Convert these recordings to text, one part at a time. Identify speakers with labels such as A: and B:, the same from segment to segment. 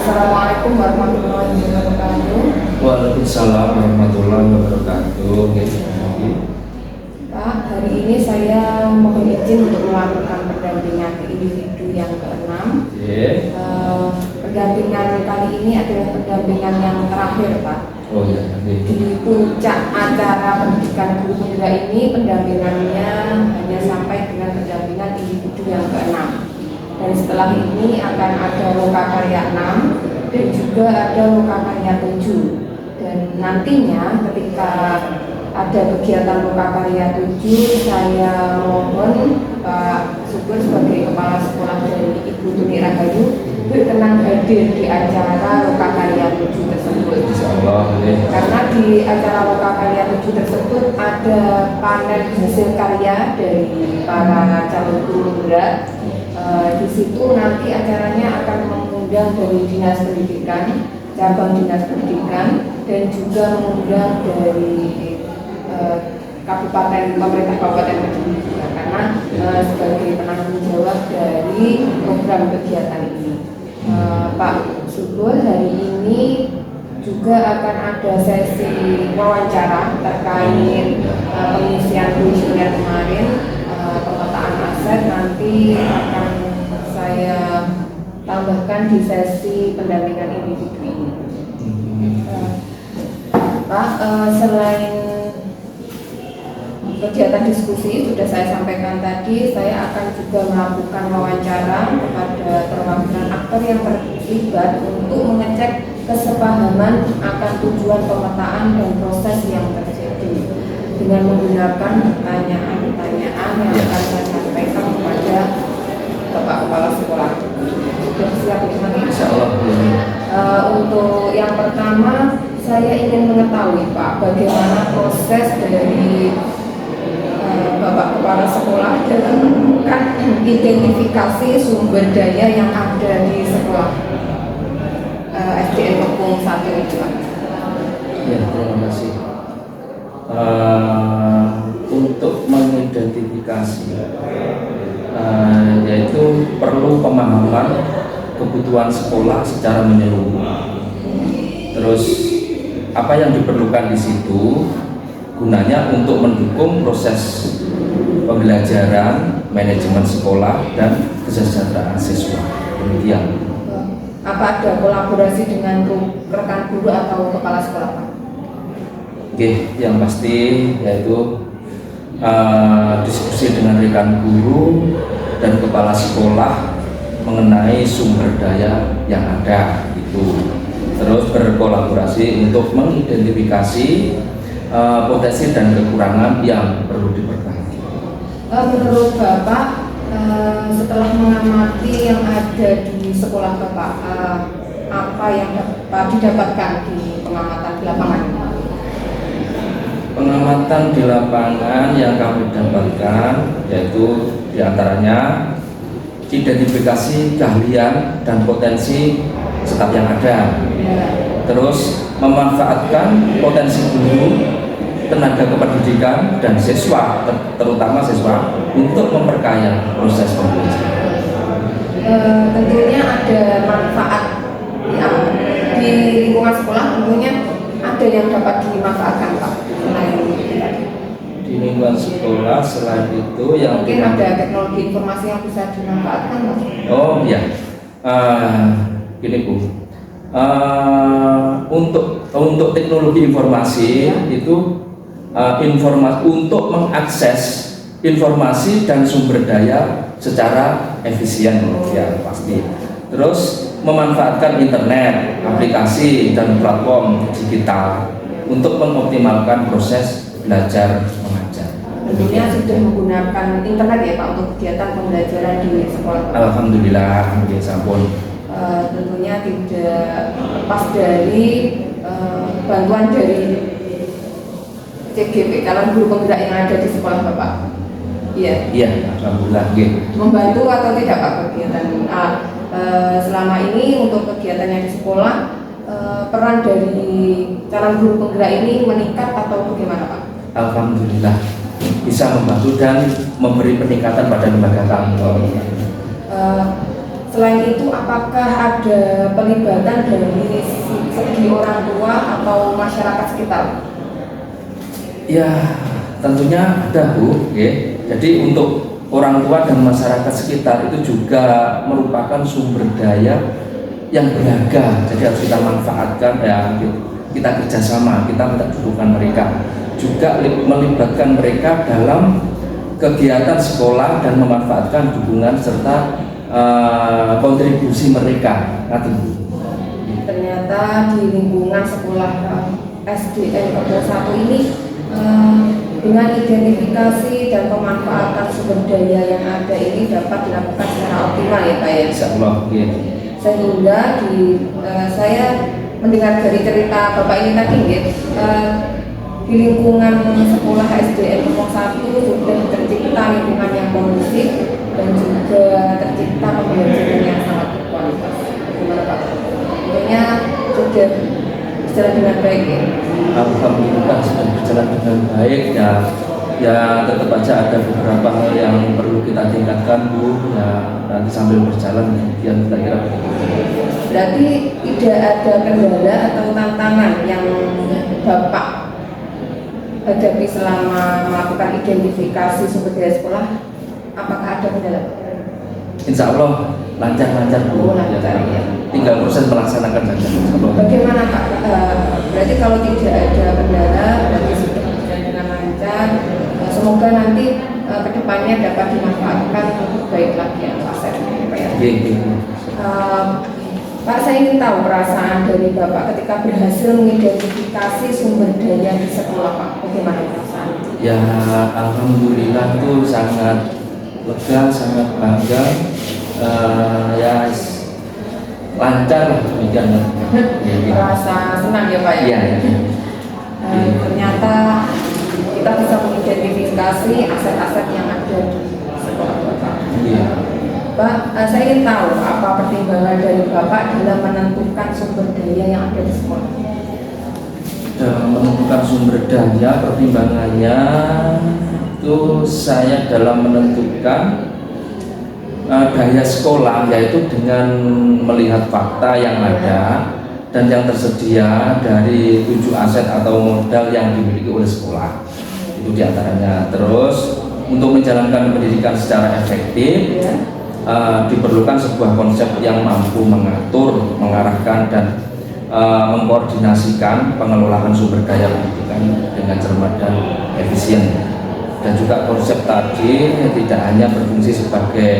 A: Assalamualaikum warahmatullahi wabarakatuh.
B: Waalaikumsalam warahmatullahi wabarakatuh.
A: Pak, hari ini saya mohon izin untuk melakukan pendampingan ke individu yang keenam. Pendampingan kali ini adalah pendampingan yang terakhir, Pak.
B: Oh ya.
A: Di puncak acara pendidikan guru penggerak ini, pendampingannya hanya sampai dengan pendampingan individu yang keenam. Dan setelah ini akan ada lokakarya 6 dan juga ada lokakarya 7. Dan nantinya ketika ada kegiatan lokakarya 7, saya mohon Pak Subur sebagai kepala sekolah dari Ibu Tuni Rahayu berkenan hadir di acara lokakarya 7 tersebut. Karena di acara lokakarya 7 tersebut ada panen hasil karya dari para calon guru penggerak. Di situ nanti acaranya akan mengundang dari Dinas Pendidikan, cabang Dinas Pendidikan, dan juga mengundang dari Kabupaten, pemerintah Kabupaten Kediri juga, karena sebagai penanggung jawab dari program kegiatan ini. Pak Subur, hari ini juga akan ada sesi wawancara terkait pengisian kuesioner kemarin, pemetaan aset nanti akan saya tambahkan di sesi pendampingan individu ini. Pak, selain kegiatan diskusi sudah saya sampaikan tadi, saya akan juga melakukan wawancara kepada perwakilan aktor yang terlibat untuk mengecek kesepahaman akan tujuan pemetaan dan proses yang terjadi dengan menggunakan pertanyaan-pertanyaan yang akan saya sampaikan kepada Bapak Kepala Sekolah. Sudah siap ini?
B: Insyaallah.
A: Untuk yang pertama, saya ingin mengetahui Pak, bagaimana proses dari Bapak Kepala Sekolah dalam melakukan identifikasi sumber daya yang ada di sekolah SDN Kepung 1 itu Pak.
B: Ya, terima kasih. Untuk mengidentifikasi yaitu perlu pemahaman kebutuhan sekolah secara menyeluruh. Terus apa yang diperlukan di situ gunanya untuk mendukung proses pembelajaran, manajemen sekolah, dan kesejahteraan siswa. Demikian.
A: Apa ada kolaborasi dengan rekan guru atau kepala sekolah Pak?
B: Oke, yang pasti yaitu diskusi dengan rekan guru dan kepala sekolah mengenai sumber daya yang ada itu. Terus berkolaborasi untuk mengidentifikasi potensi dan kekurangan yang perlu diperbaiki.
A: Menurut Bapak, setelah mengamati yang ada di sekolah Bapak, apa yang Bapak didapatkan di pengamatan di lapangan?
B: Pengamatan di lapangan yang kami dapatkan yaitu diantaranya identifikasi keahlian dan potensi staf yang ada. Terus memanfaatkan potensi guru, tenaga kependidikan, dan siswa, terutama siswa, untuk memperkaya proses pembelajaran.
A: Tentunya ada manfaat di lingkungan sekolah, tentunya ada yang dapat dimanfaatkan Pak.
B: Di lingkungan sekolah selain itu yang
A: mungkin ada teknologi informasi yang bisa dimanfaatkan Pak.
B: Oh iya, gini Bu. Untuk teknologi informasi itu informasi untuk mengakses informasi dan sumber daya secara efisien ya pasti. Terus memanfaatkan internet, aplikasi dan platform digital untuk mengoptimalkan proses belajar mengajar.
A: Tentunya sudah menggunakan internet ya Pak untuk kegiatan pembelajaran di sekolah.
B: Alhamdulillah, sampun.
A: Tentunya tidak lepas dari bantuan dari CGP, calon guru penggerak yang ada di sekolah Bapak. Iya.
B: Iya, alhamdulillah.
A: Membantu atau tidak Pak kegiatan selama ini untuk kegiatannya di sekolah, peran dari calon guru penggerak ini meningkat atau bagaimana Pak?
B: Alhamdulillah bisa membantu dan memberi peningkatan pada lembaga kami.
A: Selain itu, apakah ada pelibatan dari segi orang tua atau masyarakat sekitar?
B: Ya, tentunya ada Bu. Ya. Jadi untuk orang tua dan masyarakat sekitar itu juga merupakan sumber daya yang berharga. Jadi harus kita manfaatkan ya, kita kerjasama, kita minta dukungan mereka. Juga melibatkan mereka dalam kegiatan sekolah dan memanfaatkan dukungan serta kontribusi mereka.
A: Ternyata di lingkungan sekolah SDN Kebon 1 ini dengan identifikasi dan pemanfaatan sumber daya yang ada ini dapat dilakukan secara optimal ya Pak ya.
B: Insya Allah. Ya.
A: Sehingga saya mendengar dari cerita Bapak ini tadi ya, di lingkungan sekolah SDN Kebon 1 sudah tercipta lingkungan yang kondusif dan juga tercipta pembelajaran yang sangat berkualitas. Bagaimana Pak? Tentunya sudah berjalan dengan baik ya.
B: Alhamdulillah sudah berjalan dengan baik ya. Ya tetap aja ada beberapa hal yang perlu kita tingkatkan Bu. Ya nanti sambil berjalan kemudian kita kira begitu.
A: Berarti tidak ada kendala atau tantangan yang Bapak hadapi selama melakukan identifikasi sumber daya sekolah? Apakah ada kendala?
B: Insya Allah lancar-lancar Bu.
A: Oh, lancar, ya.
B: Tinggal proses melaksanakan saja.
A: Bagaimana Pak? Berarti kalau tidak ada kendala, berarti sudah berjalan dengan lancar. Semoga nanti kedepannya dapat dimanfaatkan untuk baik lagi atau aset Pak ya. Pak, saya ingin tahu perasaan dari Bapak ketika berhasil mengidentifikasi sumber daya di sekolah Pak. Bagaimana perasaan?
B: Ya alhamdulillah tuh sangat lega, sangat bangga. Ya lancar lah demikian.
A: Merasa senang ya Pak ya?
B: Iya.
A: Ternyata kita bisa mengidentifikasi aset-aset yang ada di sekolah Bapak.
B: Iya.
A: Pak, saya ingin tahu apa pertimbangan dari Bapak dalam menentukan sumber daya yang ada di sekolah.
B: Dalam menentukan sumber daya, pertimbangannya itu saya dalam menentukan daya sekolah, yaitu dengan melihat fakta yang ada dan yang tersedia dari 7 aset atau modal yang dimiliki oleh sekolah. Itu diantaranya. Terus untuk menjalankan pendidikan secara efektif diperlukan sebuah konsep yang mampu mengatur, mengarahkan dan mengkoordinasikan pengelolaan sumber daya pendidikan dengan cermat dan efisien. Dan juga konsep tadi tidak hanya berfungsi sebagai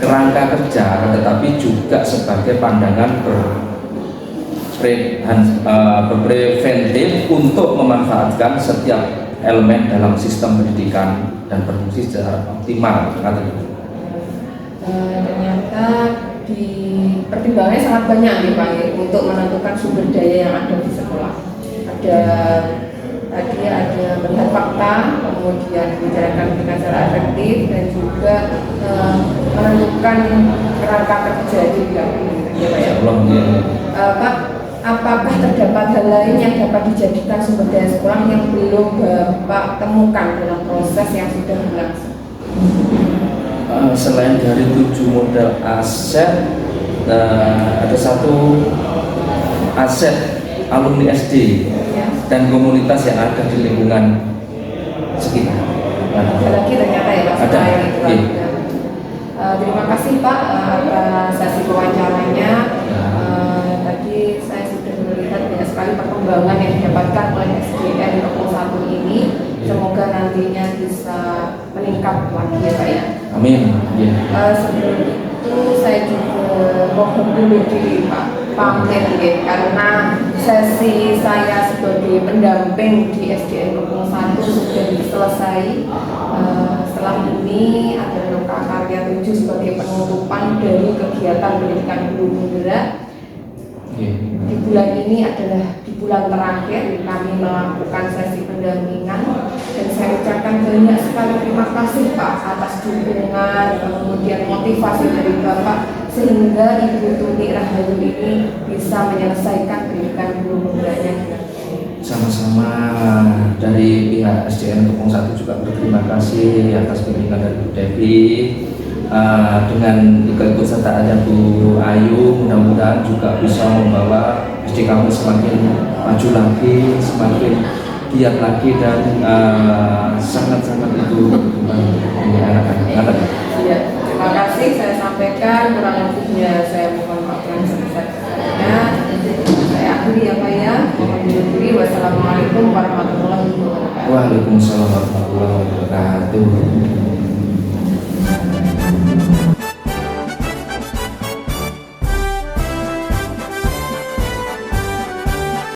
B: kerangka kerja, tetapi juga sebagai pandangan berpreventif untuk memanfaatkan setiap elemen dalam sistem pendidikan dan berfungsi secara optimal.
A: Ternyata di pertimbangannya sangat banyak nih Pak untuk menentukan sumber daya yang ada di sekolah. Ada melihat fakta, kemudian menjalankan dengan cara efektif dan juga menentukan kerangka kerja juga. Ya Pak ya. Pak, apakah terdapat hal lain yang dapat dijadikan sumber daya sekolah yang belum Bapak temukan dalam proses yang sudah berlangsung?
B: Selain dari 7 modal aset, ada 1 aset alumni SD dan komunitas yang ada di lingkungan sekitar.
A: Ada lagi ternyata ya Pak.
B: Ada.
A: Terima kasih Pak atas sesi wawancaranya. Tadi saya sudah melihat banyak sekali perkembangan yang didapatkan oleh SDN Kebon 1 ini. Semoga nantinya bisa meningkat lagi ya Pak ya.
B: Amin.
A: Sebelum itu saya juga mohon dulu diri Pak pamit ya, karena sesi saya sebagai pendamping di SDN Kebon 1 sudah selesai. Setelah ini ada loka karya 7 sebagai penutupan dari kegiatan pendidikan guru penggerak. Di bulan ini adalah di bulan terakhir kami melakukan sesi pendampingan dan saya ucapkan banyak sekali terima kasih Pak atas dukungan kemudian motivasi dari Bapak sehingga Ibu Tuni Rahayu ini bisa menyelesaikan pendidikan guru penggeraknya.
B: Sama-sama dari pihak SDN Kebon 1 juga berterima kasih atas bimbingan dari Bu Devi. dengan keikutsertaannya Bu Ayu, mudah-mudahan juga bisa membawa SD kami semakin maju lagi, semakin giat lagi, dan sangat-sangat itu anak-anak.
A: Ya, terima kasih saya sampaikan, kurang lebihnya saya mohon maaf yang sebesar-besarnya. Saya akhiri ya Pak ya. Mohon diri. Wassalamualaikum warahmatullahi wabarakatuh.
B: Waalaikumsalam warahmatullahi wabarakatuh.